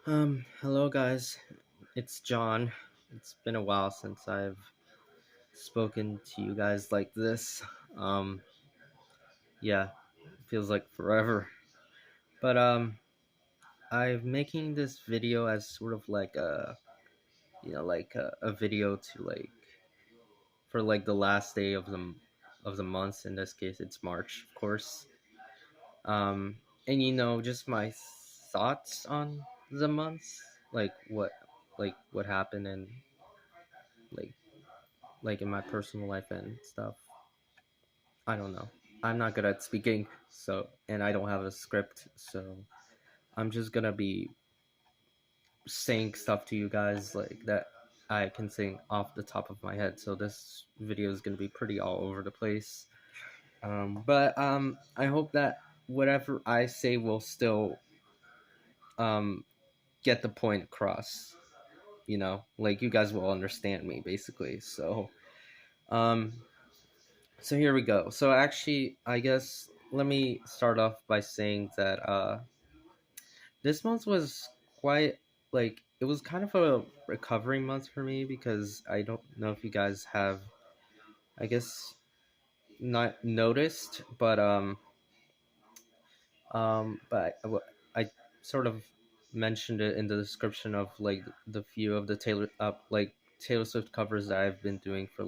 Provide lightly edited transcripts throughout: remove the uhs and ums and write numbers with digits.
Hello guys, it's John. It's been a while since I've spoken to you guys like this. Um, yeah, feels like forever. But I'm making this video as sort of like a video to like for like the last day of the month. In this case, it's March, of course. And just my thoughts on the month, like what happened and like like in my personal life and stuff. I don't know. I'm not good at speaking, so and I don't have a script, so I'm just gonna be saying stuff to you guys like that I can sing off the top of my head. So this video is gonna be pretty all over the place. But I hope that whatever I say will still um get the point across. Like you guys will understand me basically. Um So here we go. So actually, I guess let me start off by saying that this month was quite like it was kind of a recovery month for me because I don't know if you guys have, I guess, not noticed, but I sort of mentioned it in the description of like the few of the Taylor Swift covers that I've been doing for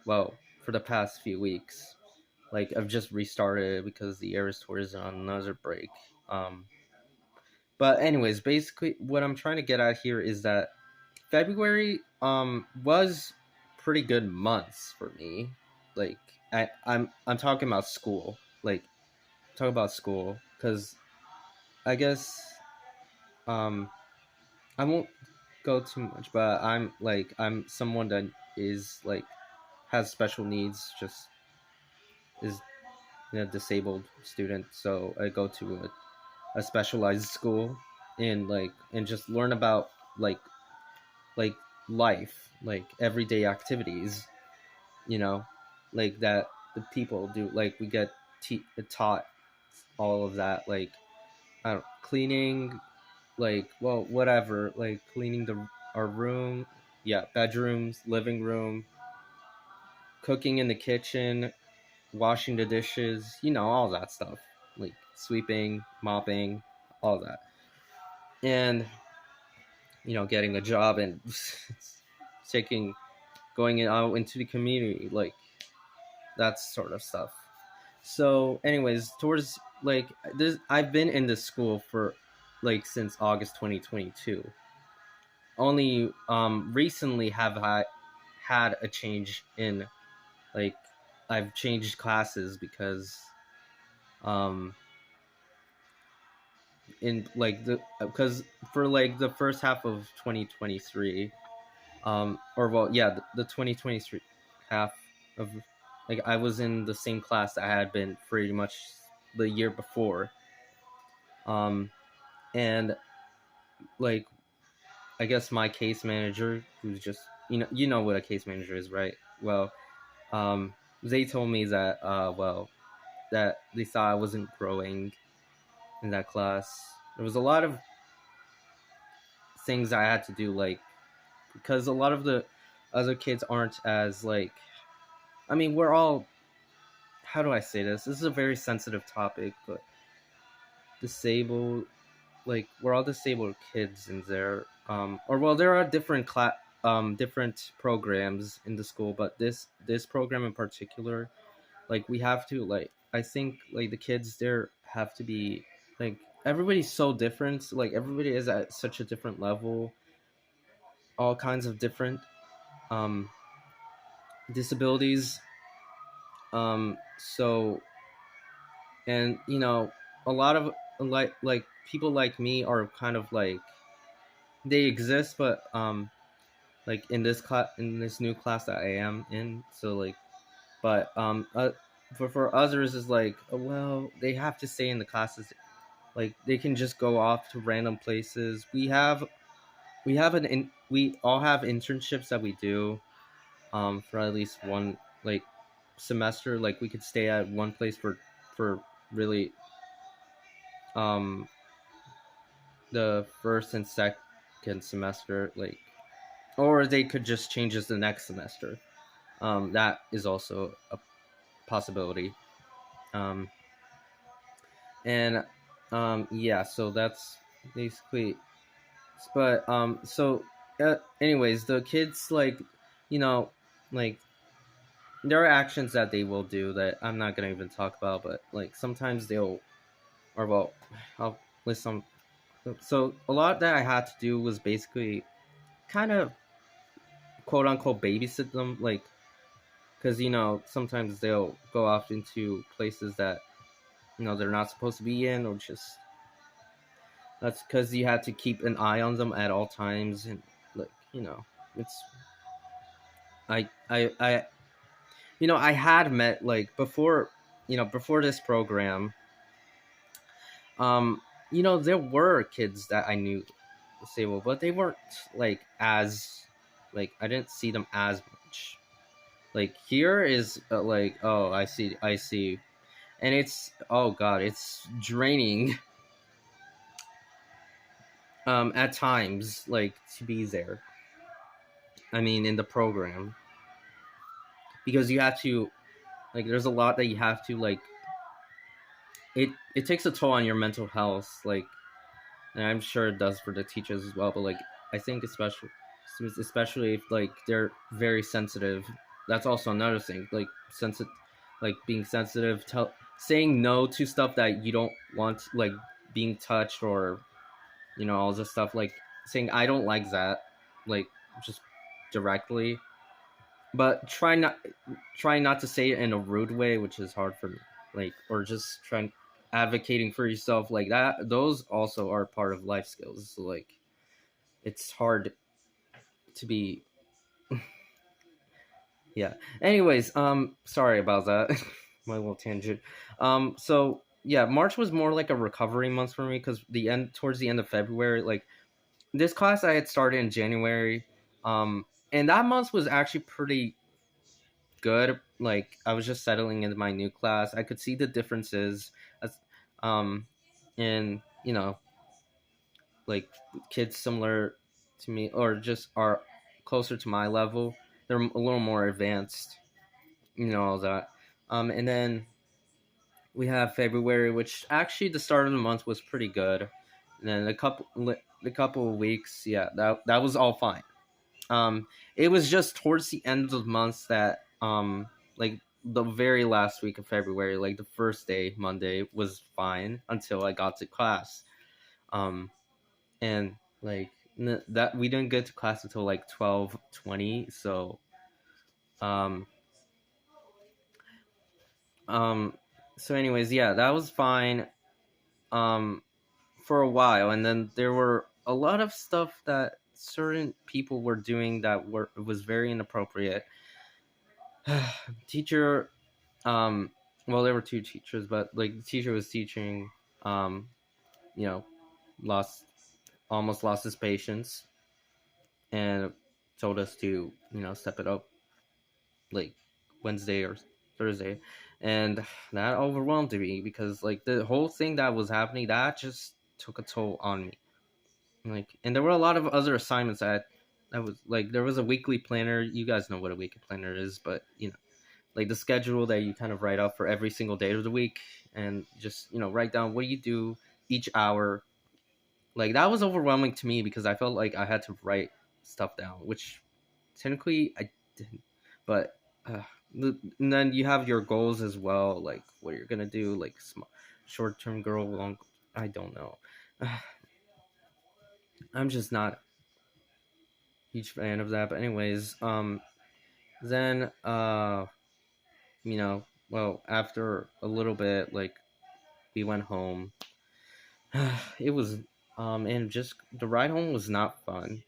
well, for the past few weeks. Like I've just restarted it because the Eras tour is on another break. But anyways, basically what I'm trying to get at here is that February was pretty good months for me. Like I'm talking about school. Like talk about school because I guess um I won't go too much, but I'm someone that is like has special needs, just is a disabled student, so I go to a specialized school and just learn about like like life, like everyday activities, you know, like that the people do. Like we get taught all of that, like I don't cleaning, like well whatever, like cleaning the our room, yeah, bedrooms, living room, cooking in the kitchen, washing the dishes, all that stuff, like sweeping, mopping, all that, and getting a job and taking going out into the community, like that sort of stuff. So, anyways, towards like this, I've been in this school for like since August 2022. Only recently have I had a change in like I've changed classes because um in like the because for like the first half of 2023, or well, yeah, the 2023 half of, like, I was in the same class I had been pretty much the year before. um and like I guess my case manager, who's just, you know what a case manager is, right? Well, they told me that that they thought I wasn't growing in that class. There was a lot of things I had to do, like, because a lot of the other kids aren't as like, I mean, we're all, how do I say this? This is a very sensitive topic, but disabled, like we're all disabled kids in there. Or well, there are different programs in the school, but this program in particular, like we have to, like, I think like the kids there have to be like, everybody's so different. Like everybody is at such a different level, all kinds of different um disabilities. So, and a lot of like people like me are kind of like, they exist, but like in this class, in this new class that I am in, so like, but for others is like, oh, well, they have to stay in the classes, like they can just go off to random places. We all have internships that we do for at least one, like, semester. Like we could stay at one place for really um the first and second semester, like, or they could just change this the next semester. That is also a possibility. Um, and yeah, so that's basically. But anyways, the kids, like, you know, like, there are actions that they will do that I'm not gonna even talk about, but like sometimes they'll, or well, I'll list some. So a lot that I had to do was basically kind of quote unquote babysit them, like, because sometimes they'll go off into places that they're not supposed to be in, or just that's because you had to keep an eye on them at all times, and like it's I I had met, like, before before this program. um there were kids that I knew disabled, but they weren't like as, like, I didn't see them as much. Like, here is like, oh, I see, and it's, oh god, it's draining at times, like, to be there. I mean, in the program, because you have to, like, there's a lot that you have to, like, it takes a toll on your mental health, like, and I'm sure it does for the teachers as well. But like, I think especially if, like, they're very sensitive. That's also another thing. Like, like being sensitive, saying no to stuff that you don't want, like being touched, or all this stuff. Like, saying I don't like that, like, just directly. But try not to say it in a rude way, which is hard for me. Like, or just trying advocating for yourself, like that. Those also are part of life skills. So, like, it's hard to be. Yeah. Anyways, sorry about that. My little tangent. So yeah, March was more like a recovery month for me, because towards the end of February, like, this class I had started in January, and that month was actually pretty good. Like, I was just settling into my new class. I could see the differences as, um, in like, kids similar to me, or just are closer to my level. They're a little more advanced, all that. And then we have February, which actually the start of the month was pretty good. And then the couple of weeks, yeah, that was all fine. It was just towards the end of the month that, like, the very last week of February, like the first day, Monday, was fine until I got to class. Um, and like, that we didn't get to class until like 12:20. So, um, um, anyways, yeah, that was fine. Um, for a while, and then there were a lot of stuff that certain people were doing that was very inappropriate. Teacher, um well, there were two teachers, but like, the teacher was teaching, um you know lost almost lost his patience, and told us to, step it up, like, Wednesday or Thursday. And that overwhelmed me, because like, the whole thing that was happening, that just took a toll on me. Like, and there were a lot of other assignments that was like, there was a weekly planner. You guys know what a weekly planner is, but like, the schedule that you kind of write up for every single day of the week, and just write down what you do each hour. Like, that was overwhelming to me, because I felt like I had to write stuff down, which technically I didn't. But uh, and then you have your goals as well, like what you're gonna do, like, short-term goal, long. I don't know. I'm just not a huge fan of that. But anyways, then well, after a little bit, like, we went home. It was, and just the ride home was not fun.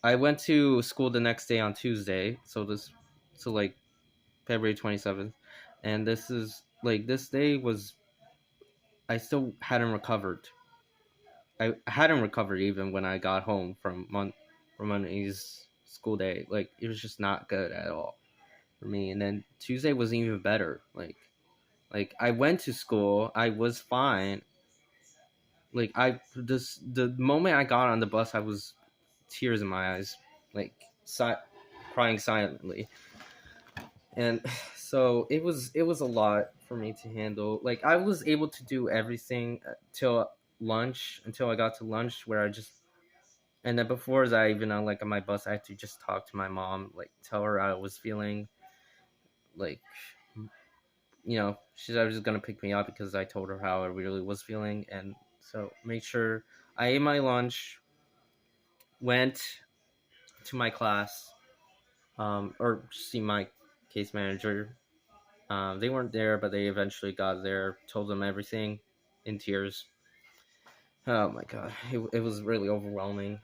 I went to school the next day on Tuesday, so like February 27th, and this day was, I still hadn't recovered. I hadn't recovered even when I got home from Monday's school day. Like, it was just not good at all for me. And then Tuesday was even better. Like, I went to school, I was fine. like the moment I got on the bus, I was tears in my eyes, like crying silently, and so it was a lot for me to handle. Like I was able to do everything till lunch, until I got to lunch, where I just and then before that, even on like on my bus, I had to just talk to my mom, like tell her how I was feeling, like she said I was just gonna pick me up because I told her how I really was feeling, and so made sure I ate my lunch, went to my class, or see my case manager. They weren't there, but they eventually got there. Told them everything, in tears. Oh my god, it was really overwhelming.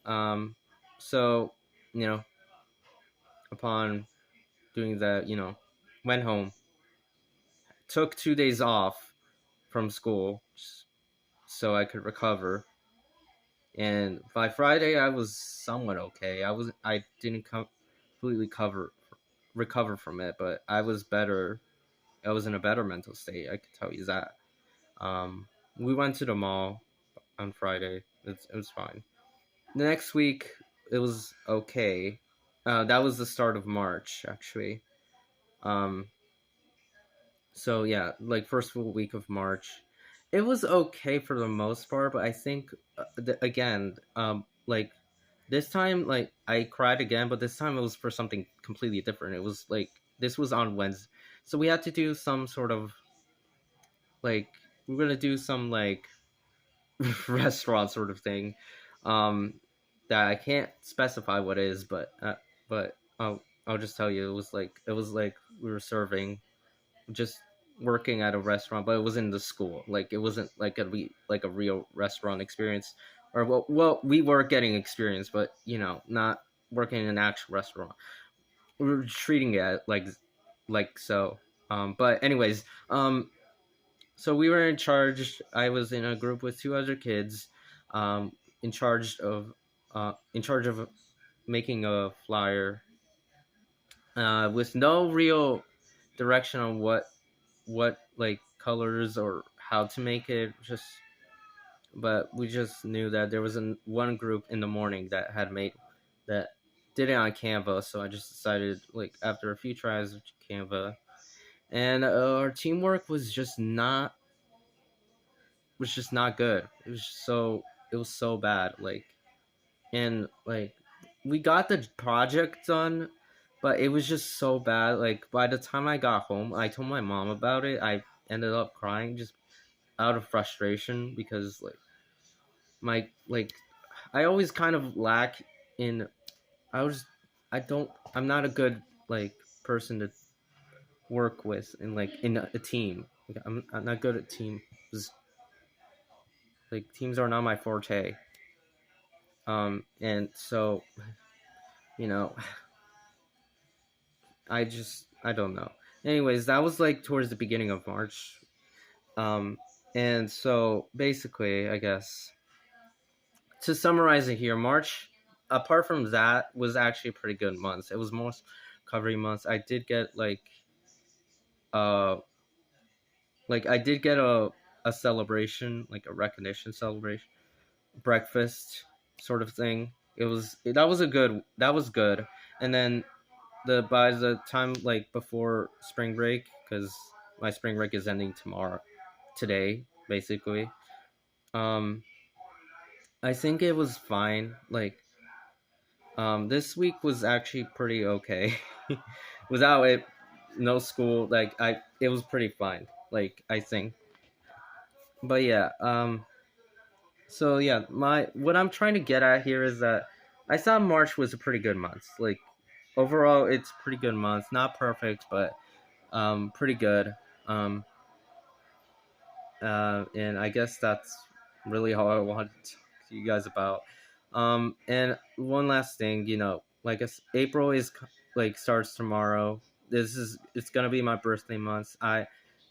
Um, so you know, upon doing that, went home, took 2 days off from school so I could recover. And by Friday, I was somewhat okay. I didn't completely recover from it, but I was better. I was in a better mental state. I can tell you that. Um, we went to the mall on Friday. It was fine. The next week, it was okay. That was the start of March, actually. Um, so yeah, like first full week of March, it was okay for the most part. But I think again, like this time, like I cried again, but this time it was for something completely different. It was like this was on Wednesday, so we had to do some sort of like we're gonna do some like restaurant sort of thing, um, that I can't specify what it is, but I'll just tell you it was like we were serving, just working at a restaurant, but it was in the school. Like it wasn't like like a real restaurant experience, or well we were getting experience, but not working in an actual restaurant. We were treating it like so. But anyways, so we were in charge. I was in a group with two other kids, um, in charge of making a flyer, with no real direction on what like colors or how to make it. But we just knew that there was one group in the morning that had made that did it on Canva. So I just decided, like after a few tries of Canva, and our teamwork was just not good. It was so bad. Like, and like we got the project done, but it was just so bad. Like by the time I got home, I told my mom about it. I ended up crying just out of frustration because like I always kind of lack in I was I don't I'm not a good like person to work with in a team. Like, I'm not good at teams. Like teams are not my forte. And so you know I don't know. Anyways, that was like towards the beginning of March. Um, and so basically, I guess to summarize it here, March, apart from that, was actually a pretty good month. It was most recovery months. Uh I did get a celebration, like a recognition celebration, breakfast sort of thing. That was good. And then by the time like before spring break, because my spring break is ending today basically. um I think it was fine. Like this week was actually pretty okay. Without it, no school, like it was pretty fine, like I think. But yeah, so yeah, my what I'm trying to get at here is that I thought March was a pretty good month. Like overall, it's a pretty good month. Not perfect, but pretty good. Um, and I guess that's really all I wanted to talk to you guys about. And one last thing, like April is like starts tomorrow. It's gonna be my birthday month.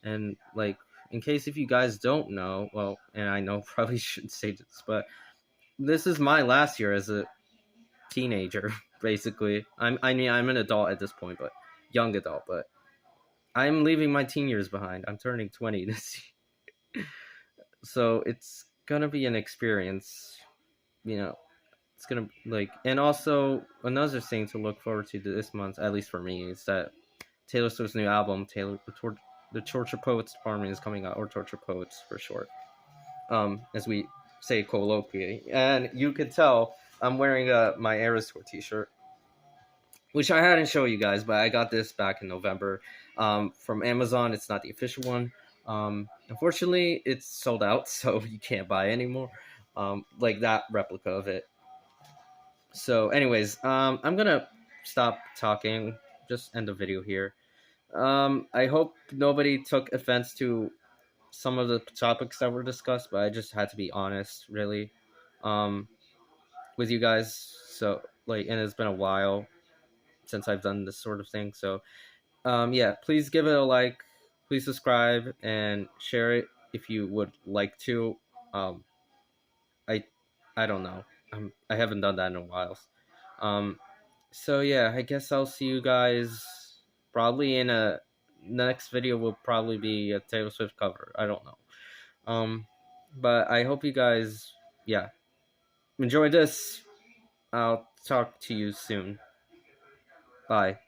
And like in case if you guys don't know, well, and I know probably shouldn't say this, but this is my last year as a teenager. Basically, I mean I'm an adult at this point, but young adult, but I'm leaving my teen years behind. I'm turning 20 this year. So it's gonna be an experience. You know, it's gonna like, and also another thing to look forward to this month, at least for me, is that Taylor Swift's new album, the Torture Poets Department, is coming out, or Torture Poets for short, as we say colloquially. And you could tell I'm wearing my Eras Tour T-shirt, which I hadn't shown you guys, but I got this back in November from Amazon. It's not the official one. Unfortunately, it's sold out, so you can't buy anymore. Like that replica of it. So, anyways, I'm gonna stop talking. Just end the video here. I hope nobody took offense to some of the topics that were discussed, but I just had to be honest, really, um, with you guys. So, like, and it's been a while since I've done this sort of thing. So, yeah, please give it a like, please subscribe and share it if you would like to. Um, I, I don't know. I haven't done that in a while. Um, so yeah, I guess I'll see you guys probably in a next video. Will probably be a Taylor Swift cover. I don't know. But I hope you guys, yeah, enjoy this. I'll talk to you soon. Bye.